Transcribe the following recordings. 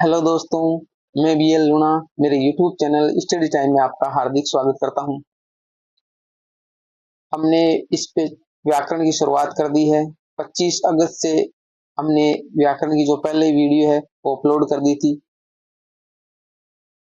Hello दोस्तों, मैं BL Luna मेरे यूट्यूब चैनल स्टडी टाइम में आपका हार्दिक स्वागत करता हूं। हमने इस पे व्याकरण की शुरुआत कर दी है। 25 अगस्त से हमने व्याकरण की जो पहले वीडियो है वो अपलोड कर दी थी।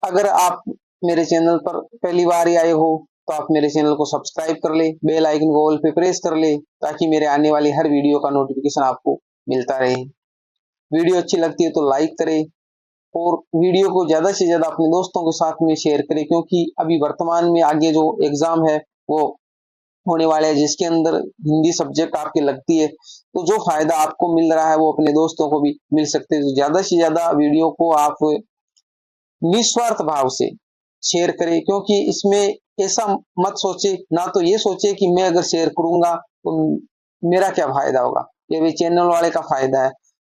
अगर आप मेरे चैनल पर पहली बार ही आए हो तो आप मेरे चैनल को सब्सक्राइब कर ले, बेल आइकन को ऑल पे प्रेस कर ले ताकि मेरे आने वाली हर वीडियो का नोटिफिकेशन आपको मिलता रहे। वीडियो अच्छी लगती है तो लाइक करें और वीडियो को ज्यादा से ज्यादा अपने दोस्तों के साथ में शेयर करें, क्योंकि अभी वर्तमान में आगे जो एग्जाम है वो होने वाले हैं जिसके अंदर हिंदी सब्जेक्ट आपकी लगती है, तो जो फायदा आपको मिल रहा है वो अपने दोस्तों को भी मिल सकते हैं। तो ज्यादा से ज्यादा वीडियो को आप निस्वार्थ भाव से शेयर करें, क्योंकि इसमें ऐसा मत सोचे, ना तो ये सोचे कि मैं अगर शेयर करूंगा तो मेरा क्या फायदा होगा, ये भी चैनल वाले का फायदा है।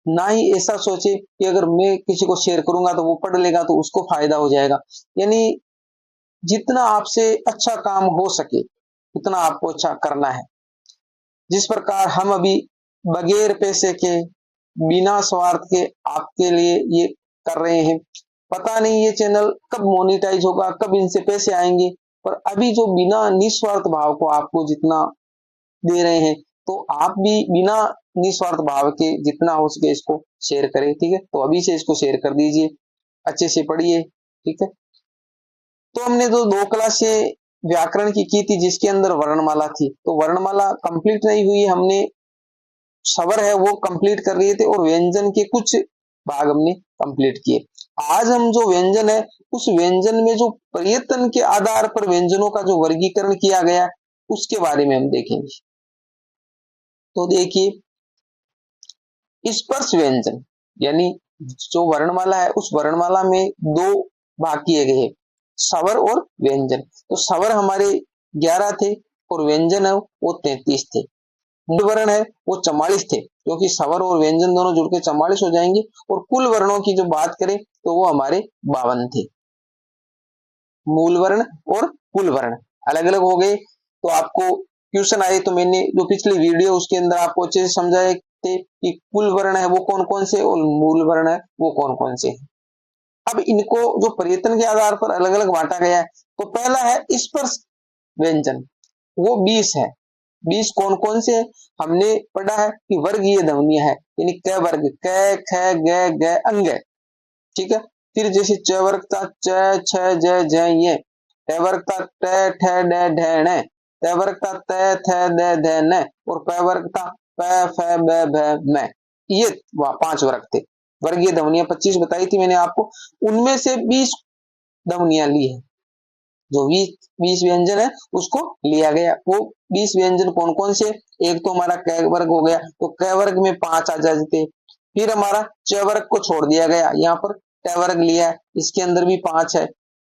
ना ही ऐसा सोचे कि अगर मैं किसी को शेयर करूंगा तो वो पढ़ लेगा तो उसको फायदा हो जाएगा। यानी जितना आपसे अच्छा काम हो सके उतना आपको अच्छा करना है। जिस प्रकार हम अभी बगैर पैसे के, बिना स्वार्थ के आपके लिए ये कर रहे हैं, पता नहीं ये चैनल कब मोनेटाइज होगा, कब इनसे पैसे आएंगे, पर अभी जो बिना निस्वार्थ भाव को आपको जितना दे रहे हैं, तो आप भी बिना निस्वार्थ भाव के जितना हो सके इसको शेयर करें। ठीक है, तो अभी से इसको शेयर कर दीजिए, अच्छे से पढ़िए। ठीक है, तो हमने जो 2 क्लासें व्याकरण की थी जिसके अंदर वर्णमाला थी, तो वर्णमाला कंप्लीट नहीं हुई, हमने स्वर है वो कंप्लीट कर लिए थे और व्यंजन के कुछ भाग हमने कंप्लीट किए। आज हम जो व्यंजन है उस व्यंजन में जो प्रयत्न के आधार पर व्यंजनों का जो वर्गीकरण किया गया उसके बारे में हम देखेंगे। तो देखिए, स्पर्श व्यंजन यानी जो वर्णमाला है उस वर्णमाला में दो भाग किए गए हैं, स्वर और व्यंजन। तो स्वर हमारे 11 थे और व्यंजन है वो 33 थे। मूल वर्ण है वो 44 थे, क्योंकि स्वर और व्यंजन दोनों जुड़कर 44 हो जाएंगे। और कुल वर्णों की जो बात करें तो वो हमारे 52 थे। मूल वर्ण और कुल वर्ण अलग अलग हो गए। तो आपको क्वेश्चन आए तो मैंने जो पिछली वीडियो उसके अंदर आपको अच्छे से समझाए थे कि कुल वर्ण है वो कौन कौन से और मूल वर्ण है वो कौन कौन से है। अब इनको जो प्रयत्न के आधार पर अलग अलग बांटा गया है, तो पहला है स्पर्श व्यंजन, वो 20 है। 20 कौन कौन से है? हमने पढ़ा है कि वर्गीय ध्वनियां है, यानी क वर्ग, क ख ग ग अंग। ठीक है, फिर जैसे च वर्ग था च छ ज झ ये, ट वर्ग था ट ठ ड ढ ण, त वर्ग था त थ द ध न, और प वर्ग था प फ ब भ म। ये 5 वर्ग थे। वर्गीय ध्वनियां 25 बताई थी मैंने आपको, उनमें से 20 ध्वनियां ली है। जो 20 व्यंजन है उसको लिया गया। वो 20 व्यंजन कौन कौन से? एक तो हमारा क वर्ग हो गया, तो क वर्ग में 5 आ जाते। फिर हमारा च वर्ग को छोड़ दिया गया, यहाँ पर ट वर्ग लिया है, इसके अंदर भी 5 है।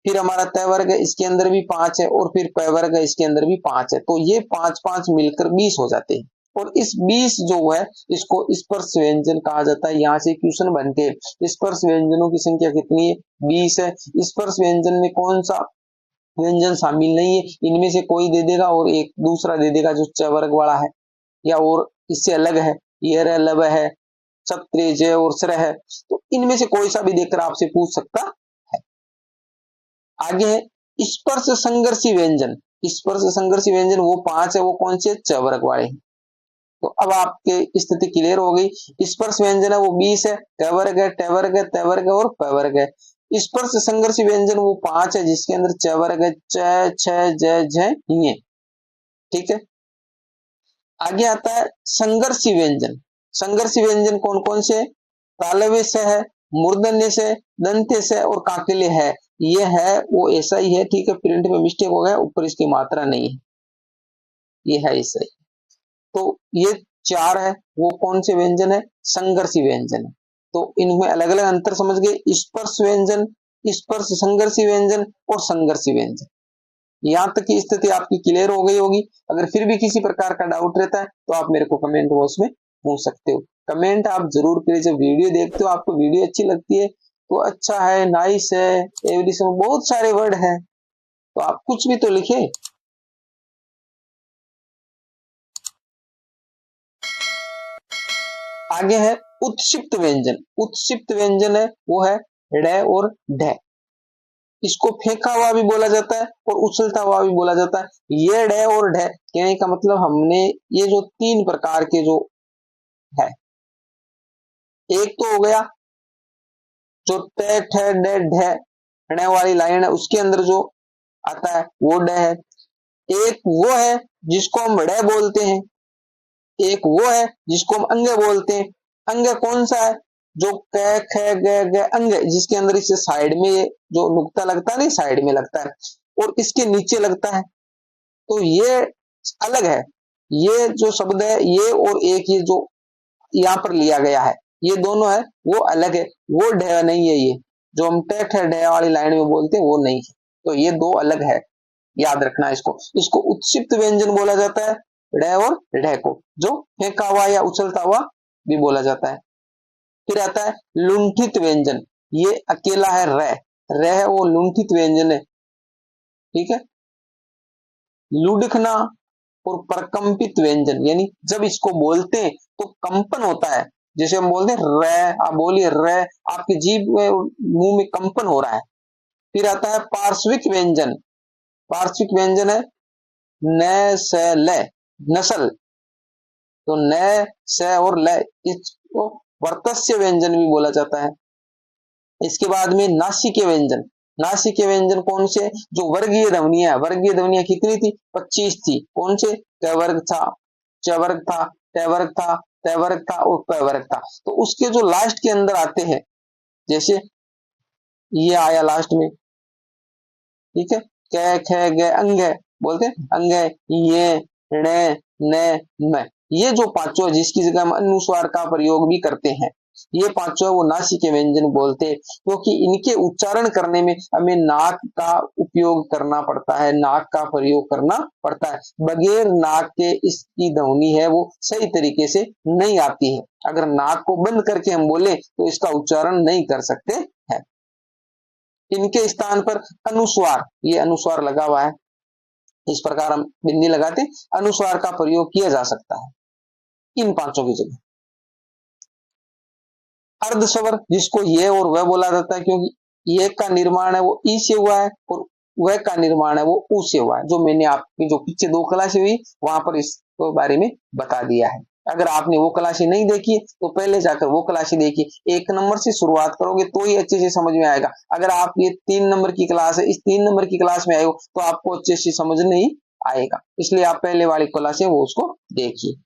फिर हमारा त वर्ग है, इसके अंदर भी 5 है, और फिर प वर्ग है, इसके अंदर भी 5 है। तो ये 5 5 मिलकर 20 हो जाते हैं। और इस 20 जो है इसको स्पर्श व्यंजन कहा जाता है। यहाँ से क्वेश्चन बनते हैं, स्पर्श व्यंजनों की संख्या कितनी है? 20 है। स्पर्श व्यंजन में कौन सा व्यंजन शामिल नहीं है? इनमें से कोई दे देगा और एक दूसरा दे देगा जो च वर्ग वाला है या और इससे अलग है, यर है, लब है, छत्र जय और स्र है। तो इनमें से कोई सा भी देखकर आपसे पूछ सकता है। आगे है स्पर्श संघर्षी व्यंजन। स्पर्श संघर्षी व्यंजन वो 5 है, वो कौन से? च वर्ग वाले। तो अब आपके स्थिति क्लियर हो गई। स्पर्श व्यंजन है वो 20 है, क वर्ग है, ट वर्ग है, त वर्ग है और प वर्ग है। स्पर्श संघर्षी व्यंजन वो 5 है, जिसके अंदर च वर्ग है, च छ ज झ ञ। ठीक है, आगे आता है संघर्षी व्यंजन। संघर्षी व्यंजन कौन कौन से? तालव्य से है, मूर्धन्य से, दंत्य से और काकल्य है। ये है वो ऐसा ही है। ठीक है, प्रिंट में मिस्टेक हो गया, ऊपर इसकी मात्रा नहीं है, ये है ऐसा ही। तो ये 4 है, वो कौन से व्यंजन है? संघर्षी व्यंजन है। तो इनमें अलग अलग अंतर समझ गए, स्पर्श व्यंजन, स्पर्श संघर्षी व्यंजन और संघर्षी व्यंजन। यहाँ तक की स्थिति आपकी क्लियर हो गई होगी। अगर फिर भी किसी प्रकार का डाउट रहता है तो आप मेरे को कमेंट बॉक्स में पूछ सकते हो। कमेंट आप जरूर करिए। जब वीडियो देखते हो, आपको वीडियो अच्छी लगती है तो अच्छा है, नाइस है, एवरीथिंग, बहुत सारे वर्ड है, तो आप कुछ भी तो लिखे। आगे है उत्क्षिप्त व्यंजन। उत्क्षिप्त व्यंजन है वो है ड और ढ। इसको फेंका हुआ भी बोला जाता है और उछलता हुआ भी बोला जाता है। ये ड और ढ कहने का मतलब हमने ये जो तीन प्रकार के जो है, एक तो हो गया जो ट ठ ड ढ ण वाली लाइन है उसके अंदर जो आता है वो ड है। एक वो है जिसको हम ड़ बोलते हैं, एक वो है जिसको हम अंग बोलते हैं। अंग कौन सा है? जो क ख ग ग अंग, जिसके अंदर इससे साइड में ये जो नुक्ता लगता है नहीं, साइड में लगता है और इसके नीचे लगता है, तो ये अलग है। ये जो शब्द है ये और एक ये जो यहाँ पर लिया गया है ये दोनों है वो अलग है, वो ढ नहीं है। ये जो हम ट ठ ढ वाली लाइन में बोलते हैं वो नहीं है, तो ये दो अलग है, याद रखना इसको। इसको उत्क्षिप्त व्यंजन बोला जाता है, ढ और ढ को, जो फेंका हुआ या उछलता हुआ भी बोला जाता है। फिर आता है लुंठित व्यंजन, ये अकेला है र है वो लुंठित व्यंजन है, ठीक है। लुढ़कना और प्रकंपित व्यंजन, यानी जब इसको बोलते हैं तो कंपन होता है, जैसे हम बोलते हैं र, आप बोलिए र, आपकी जीभ में मुंह में कंपन हो रहा है। फिर आता है पार्श्विक व्यंजन, पार्श्विक व्यंजन है न स ल, नसल, तो न स और ल, इसको वर्तस्य व्यंजन भी बोला जाता है। इसके बाद में नासिके व्यंजन, नासिके व्यंजन कौन से? जो वर्गीय ध्वनियां, वर्गीय ध्वनियां कितनी थी? 25 थी। कौन से? क वर्ग था, च वर्ग था, ट वर्ग था, त वर्ग था और प वर्ग था। तो उसके जो लास्ट के अंदर आते हैं, जैसे ये आया लास्ट में, ठीक है, क ख ग अंग है, बोलते अंग है, ये ण न म, ये जो पांचों जिसकी जगह हम अनुस्वार का प्रयोग भी करते हैं, ये पांचों वो नासिके व्यंजन बोलते हैं, क्योंकि इनके उच्चारण करने में हमें नाक का उपयोग करना पड़ता है, नाक का प्रयोग करना पड़ता है। बगैर नाक के इसकी ध्वनि है वो सही तरीके से नहीं आती है। अगर नाक को बंद करके हम बोले तो इसका उच्चारण नहीं कर सकते हैं। इनके स्थान पर अनुस्वार, ये अनुस्वार लगा हुआ है, इस प्रकार हम बिंदी लगाते, अनुस्वार का प्रयोग किया जा सकता है इन पांचों की जगह। अर्ध स्वर, जिसको ये और वह बोला जाता है, क्योंकि ये का निर्माण है वो ई से हुआ है और वह का निर्माण है वो ऊ से हुआ है, जो मैंने आपकी जो पीछे 2 क्लासें हुई वहां पर इसके बारे में बता दिया है। अगर आपने वो क्लासें नहीं देखी तो पहले जाकर वो क्लासें देखिए, 1 नंबर से शुरुआत करोगे तो ही अच्छे से समझ में आएगा। अगर आप ये 3 नंबर की क्लास है, इस 3 नंबर की क्लास में आए हो तो आपको अच्छे से समझ नहीं आएगा, इसलिए आप पहले वाली क्लास है वो उसको देखिए।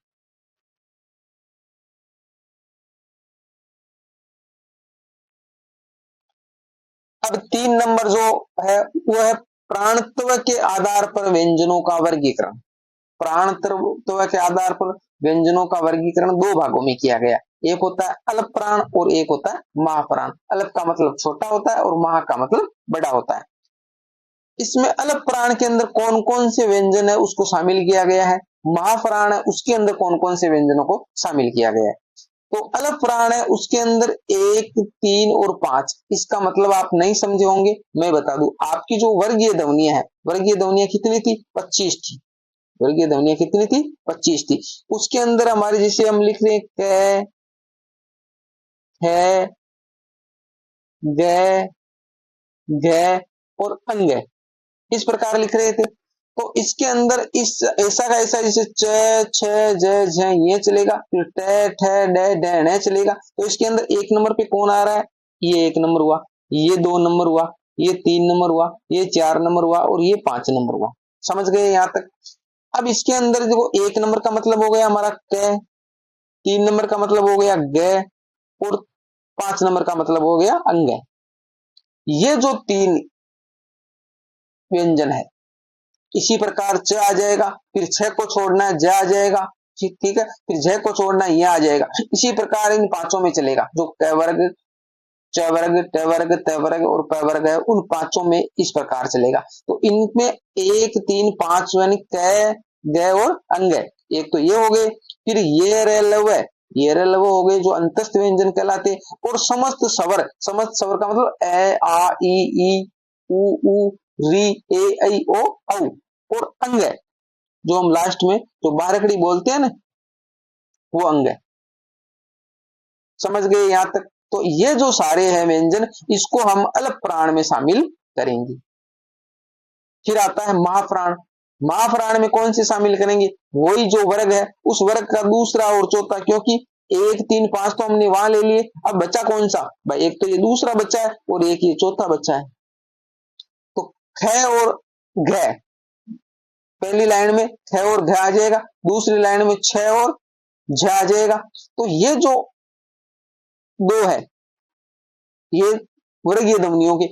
अब 3 नंबर जो है वो है प्राणत्व के आधार पर व्यंजनों का वर्गीकरण। प्राणत्व के आधार पर व्यंजनों का वर्गीकरण 2 भागों में किया गया, एक होता है अल्प प्राण और एक होता है महाप्राण। अल्प का मतलब छोटा होता है और महा का मतलब बड़ा होता है। इसमें अल्प प्राण के अंदर कौन कौन से व्यंजन है उसको शामिल किया गया है, महाप्राण है उसके अंदर कौन कौन से व्यंजनों को शामिल किया गया है। तो अल्प प्राण है उसके अंदर 1, 3 और 5, इसका मतलब आप नहीं समझे होंगे, मैं बता दूं। आपकी जो वर्गीय ध्वनियां है, वर्गीय ध्वनियां कितनी थी? 25 थी। वर्गीय ध्वनियां कितनी थी? 25 थी। उसके अंदर हमारे जैसे हम लिख रहे हैं क, है, ग, घ और अंग, इस प्रकार लिख रहे थे। तो इसके अंदर इस ऐसा का ऐसा, जैसे च, छ, ज, झ ये चलेगा, फिर ट, ठ, ड, ढ, ण चलेगा। तो इसके अंदर 1 नंबर पे कौन आ रहा है? ये 1 नंबर हुआ, ये 2 नंबर हुआ, ये 3 नंबर हुआ, ये 4 नंबर हुआ और ये 5 नंबर हुआ। समझ गए यहाँ तक? अब इसके अंदर देखो, 1 नंबर का मतलब हो गया हमारा क, 3 नंबर का मतलब हो गया ग और 5 नंबर का मतलब हो गया अंग। ये जो 3 व्यंजन है, इसी प्रकार च आ जाएगा, फिर छ को छोड़ना है ज आ जाएगा, ठीक है, फिर झ को छोड़ना है ये आ जाएगा। इसी प्रकार इन पांचों में चलेगा, जो क वर्ग, च वर्ग, ट वर्ग, त वर्ग और प वर्ग है, उन पांचों में इस प्रकार चलेगा। तो इनमें 1, 3, 5 यानी क, ग और अंग, एक तो ये हो गए। फिर ये रे लव, ये रे लव हो गए जो अंतस्थ व्यंजन कहलाते। और समस्त स्वर, समस्त स्वर का मतलब ए, आ, ई, उ, री, ए, ऐ, ओ, औ और अंग, जो हम लास्ट में जो बारकड़ी बोलते हैं ना, वो अंग है। समझ गए यहां तक? तो ये जो सारे हैं व्यंजन, इसको हम अल्प प्राण में शामिल करेंगे। फिर आता है महाप्राण। महाप्राण में कौन से शामिल करेंगे? वही जो वर्ग है, उस वर्ग का दूसरा और चौथा, क्योंकि 1, 3, 5 तो हमने वहां ले लिए, अब बचा कौन सा भाई? एक तो ये दूसरा बच्चा है और एक ये चौथा बच्चा है। तो ख और घ, पहली लाइन में ख और घ आ जाएगा, दूसरी लाइन में छ और झ आ जाएगा। तो ये जो दो है, ये वर्गीय ध्वनियों के,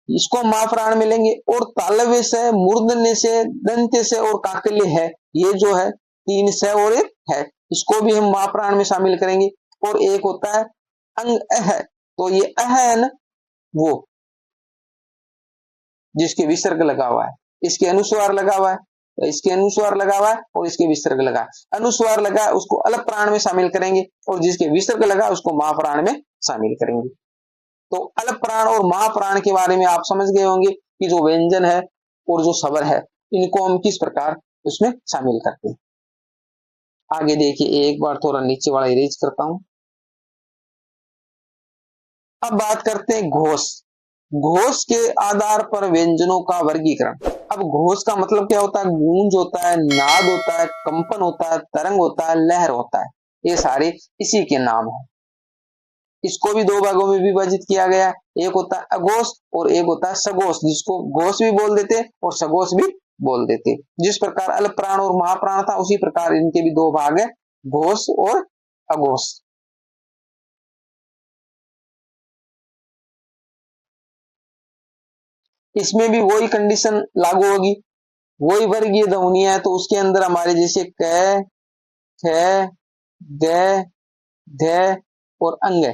इसको महाप्राण में लेंगे। और तालव्य से, मूर्धन्य से, दंत्य से और काकल्य है, ये जो है 3 से और एक है, इसको भी हम महाप्राण में शामिल करेंगे। और एक होता है अंग अह, तो ये अह है ना, वो जिसके विसर्ग लगा हुआ है, इसके अनुस्वार लगा हुआ है, इसके अनुस्वार लगा हुआ है और इसके विसर्ग लगा है। अनुस्वार लगा है उसको अलग प्राण में शामिल करेंगे और जिसके विसर्ग लगा उसको महाप्राण में शामिल करेंगे। तो अलग प्राण और महाप्राण के बारे में आप समझ गए होंगे कि जो व्यंजन है और जो स्वर है, इनको हम किस प्रकार उसमें शामिल करते हैं। आगे देखिए, एक बार थोड़ा नीचे वाला इरेज करता हूं। अब बात करते हैं घोष। घोष के आधार पर व्यंजनों का वर्गीकरण। अब घोष का मतलब क्या होता है? गूंज होता है, नाद होता है, कंपन होता है, तरंग होता है, लहर होता है, ये सारे इसी के नाम है। इसको भी 2 भागों में विभाजित किया गया है, एक होता है अघोष और एक होता है सघोष, जिसको घोष भी बोल देते और सघोष भी बोल देते। जिस प्रकार अल्प प्राण और महाप्राण था, उसी प्रकार इनके भी 2 भाग है, घोष और अघोष। इसमें भी वही कंडीशन लागू होगी, वही वर्गीय ध्वनियां है, तो उसके अंदर हमारे जैसे क, ख, ग, ध और अंग,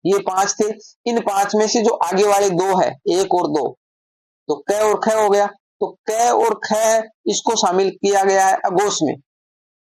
ये 5 थे। इन 5 में से जो आगे वाले 2 है, 1 और 2, तो क और ख हो गया। तो क और ख इसको शामिल किया गया है अघोष में,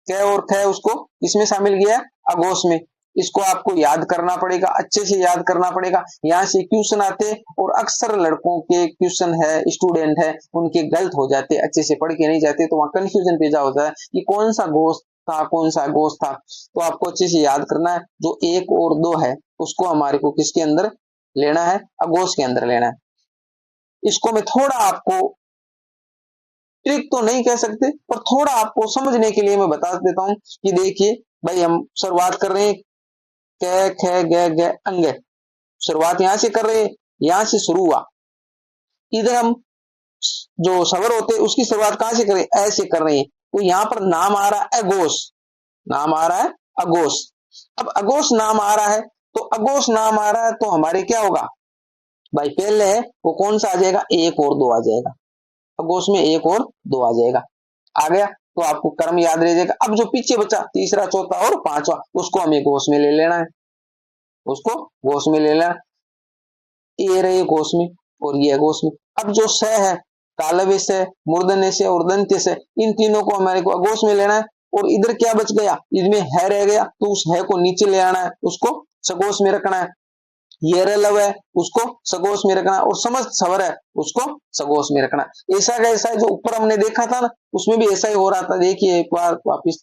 क और ख उसको इसमें शामिल किया है अघोष में। इसको आपको याद करना पड़ेगा, अच्छे से याद करना पड़ेगा। यहाँ से क्वेश्चन आते और अक्सर लड़कों के क्वेश्चन है, स्टूडेंट है, उनके गलत हो जाते, अच्छे से पढ़ के नहीं जाते, तो वहां कंफ्यूजन पैदा होता है कि कौन सा घोष था, कौन सा घोष था। तो आपको अच्छे से याद करना है, जो 1 और 2 है उसको हमारे को किसके अंदर लेना है? अघोष के अंदर लेना है। इसको मैं थोड़ा आपको ट्रिक तो नहीं कह सकते, पर थोड़ा आपको समझने के लिए मैं बता देता हूं कि देखिए भाई, हम शुरुआत कर रहे हैं क, ख, ग, घ, अंग, शुरुआत यहां से कर रहे हैं, यहां से शुरू हुआ। इधर हम जो स्वर होते हैं उसकी शुरुआत कहां से करें? ऐसे कर रहे हैं, तो यहां पर नाम आ रहा है अघोष, नाम आ रहा है अघोष। अब अघोष नाम आ रहा है, तो अघोष नाम आ रहा है तो हमारे क्या होगा भाई? पहले है वो कौन सा आ जाएगा? 1 और 2 आ जाएगा, अघोष में 1 और 2 आ जाएगा। आ गया तो आपको क्रम याद रह जाएगा। अब जो पीछे बचा तीसरा, चौथा और पांचवा, उसको हमें घोष में ले लेना है, उसको घोष में ले लेना। ये रहे घोष में और ये घोष में। अब जो स है, तालव्य से, मूर्धन्य से और दंत्य से, इन तीनों को हमारे को अघोष में लेना है। और इधर क्या बच गया? इसमें है रह गया, तो उस है को नीचे ले आना है, उसको सघोष में रखना है। ये लव है, उसको सघोष में रखना, और समस्त स्वर है उसको सघोष में रखना। ऐसा का ऐसा जो ऊपर हमने देखा था ना, उसमें भी ऐसा ही हो रहा था। देखिए एक बार वापिस,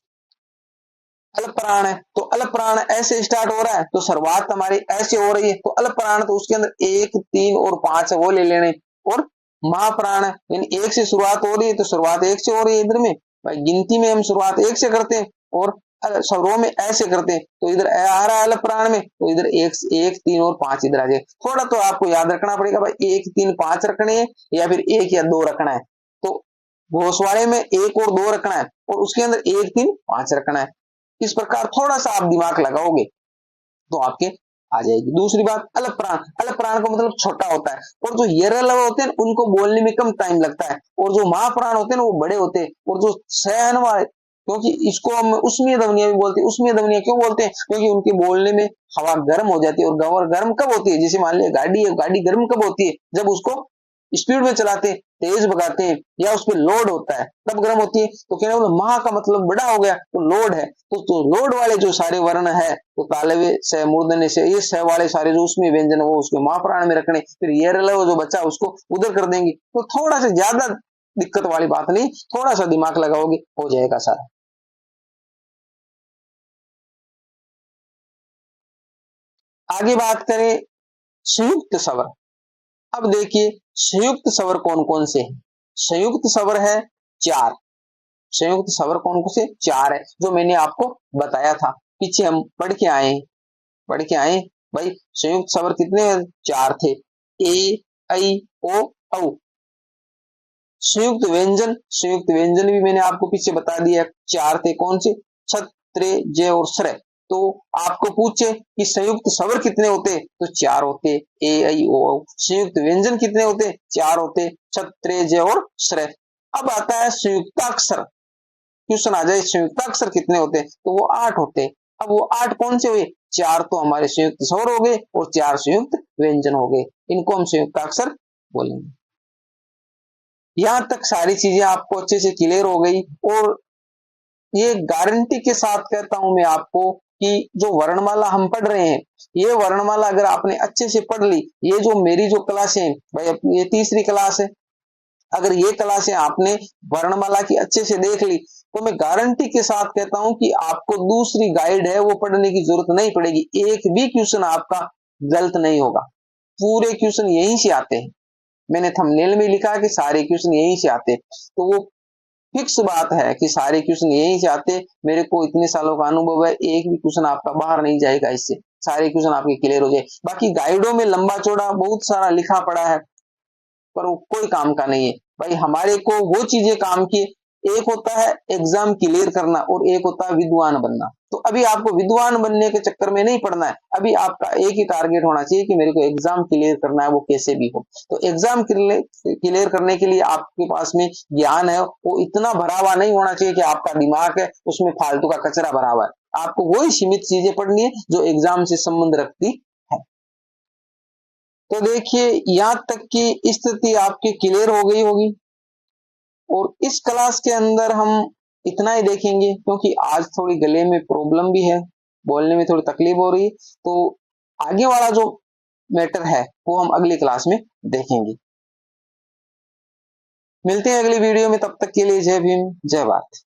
अल्प प्राण है तो अल्प प्राण ऐसे स्टार्ट हो रहा है, तो शुरुआत हमारी ऐसे हो रही है, तो अल्प प्राण तो उसके अंदर 1, 3 और 5 है, वो ले लेने। और महाप्राण है, यानी 1 से शुरुआत हो रही है, तो शुरुआत 1 से हो रही है। इधर में भाई गिनती में हम शुरुआत 1 से करते हैं और स्वरों में ऐसे करते हैं, तो इधर आ रहा है अल्प प्राण में, तो इधर 1, 3 और 5 इधर आ जाए। थोड़ा तो आपको याद रखना पड़ेगा भाई, 1, 3, 5 रखने हैं या फिर 1 या 2 रखना है। तो घोषवाड़े में 1 और 2 रखना है और उसके अंदर 1, 3, 5 रखना है। इस प्रकार थोड़ा सा आप दिमाग लगाओगे तो आपके आ जाएगी। दूसरी बात, अलग प्राण, अलग प्राण का मतलब छोटा होता है, और जो यरलव होते हैं उनको बोलने में कम टाइम लगता है, और जो महाप्राण होते हैं वो बड़े होते हैं। और जो सहन वाले, क्योंकि इसको हम उष्मीय ध्वनियां भी बोलते हैं। उष्मीय ध्वनियां क्यों बोलते हैं? क्योंकि उनके बोलने में हवा गर्म हो जाती है, और गर्म कब होती है? जैसे मान लिया गाड़ी है, गाड़ी गर्म कब होती है? जब उसको स्पीड में चलाते हैं, तेज भगाते हैं, या उस पर लोड होता है, तब गर्म होती है। तो कहने वाला महा का मतलब बड़ा हो गया, तो लोड है। तो लोड वाले जो सारे वर्ण है, तो तालव्य से, मूर्धन्य से, ये स वाले सारे जो उसमें व्यंजन वो उसके महाप्राण में रखने, फिर ये जो बचा उसको उधर कर देंगे। तो थोड़ा सा ज्यादा दिक्कत वाली बात नहीं, थोड़ा सा दिमाग लगाओगे हो जाएगा सारा। आगे बात करें संयुक्त स्वर। अब देखिए संयुक्त स्वर कौन कौन से हैं। संयुक्त स्वर है 4। संयुक्त स्वर कौन कौन से 4 है, जो मैंने आपको बताया था, पीछे हम पढ़ के आए भाई। संयुक्त स्वर कितने 4 थे, ए, ऐ, ओ, औ। संयुक्त व्यंजन भी मैंने आपको पीछे बता दिया, 4 थे, कौन से, छत, त्रे, जय और श्रय। तो आपको पूछे कि संयुक्त स्वर कितने होते, तो 4 होते, ए, ऐ, ओ, औ। संयुक्त व्यंजन कितने होते, 4 होते, छत, त्रे, जय और श्रय। अब आता है संयुक्ताक्षर। क्वेश्चन आ जाए संयुक्ताक्षर कितने होते, तो वो 8 होते। अब वो 8 कौन से हुए, 4 तो हमारे संयुक्त स्वर हो गए और 4 संयुक्त व्यंजन हो गए, इनको हम संयुक्ताक्षर बोलेंगे। यहां तक सारी चीजें आपको अच्छे से क्लियर हो गई, और ये गारंटी के साथ कहता हूं मैं आपको कि जो वर्णमाला हम पढ़ रहे हैं, ये वर्णमाला अगर आपने अच्छे से पढ़ ली, ये जो मेरी जो क्लास है भाई, ये तीसरी क्लास है, अगर ये क्लासें आपने वर्णमाला की अच्छे से देख ली, तो मैं गारंटी के साथ कहता हूं कि आपको दूसरी गाइड है वो पढ़ने की जरूरत नहीं पड़ेगी। एक भी क्वेश्चन आपका गलत नहीं होगा, पूरे क्वेश्चन यहीं से आते हैं। मैंने थंबनेल में लिखा कि सारे क्वेश्चन यहीं से आते, तो वो फिक्स बात है कि सारे क्वेश्चन यहीं से आते। मेरे को इतने सालों का अनुभव है, एक भी क्वेश्चन आपका बाहर नहीं जाएगा, इससे सारे क्वेश्चन आपके क्लियर हो जाए। बाकी गाइडों में लंबा चौड़ा बहुत सारा लिखा पड़ा है, पर वो कोई काम का नहीं है भाई। हमारे को वो चीजें काम की, एक होता है एग्जाम क्लियर करना और एक होता है विद्वान बनना। तो अभी आपको विद्वान बनने के चक्कर में नहीं पड़ना है, अभी आपका एक ही टारगेट होना चाहिए कि मेरे को एग्जाम क्लियर करना है, वो कैसे भी हो। तो एग्जाम क्लियर करने के लिए आपके पास में ज्ञान है, वो इतना भरा हुआ नहीं होना चाहिए कि आपका दिमाग है उसमें फालतू का कचरा भरा हुआ है। आपको वही सीमित चीजें पढ़नी है जो एग्जाम से संबंध रखती है। तो देखिए यहां तक की स्थिति आपकी क्लियर हो गई होगी, और इस क्लास के अंदर हम इतना ही देखेंगे, क्योंकि आज थोड़ी गले में प्रॉब्लम भी है, बोलने में थोड़ी तकलीफ हो रही है। तो आगे वाला जो मैटर है वो हम अगली क्लास में देखेंगे। मिलते हैं अगली वीडियो में, तब तक के लिए जय भीम, जय भारत।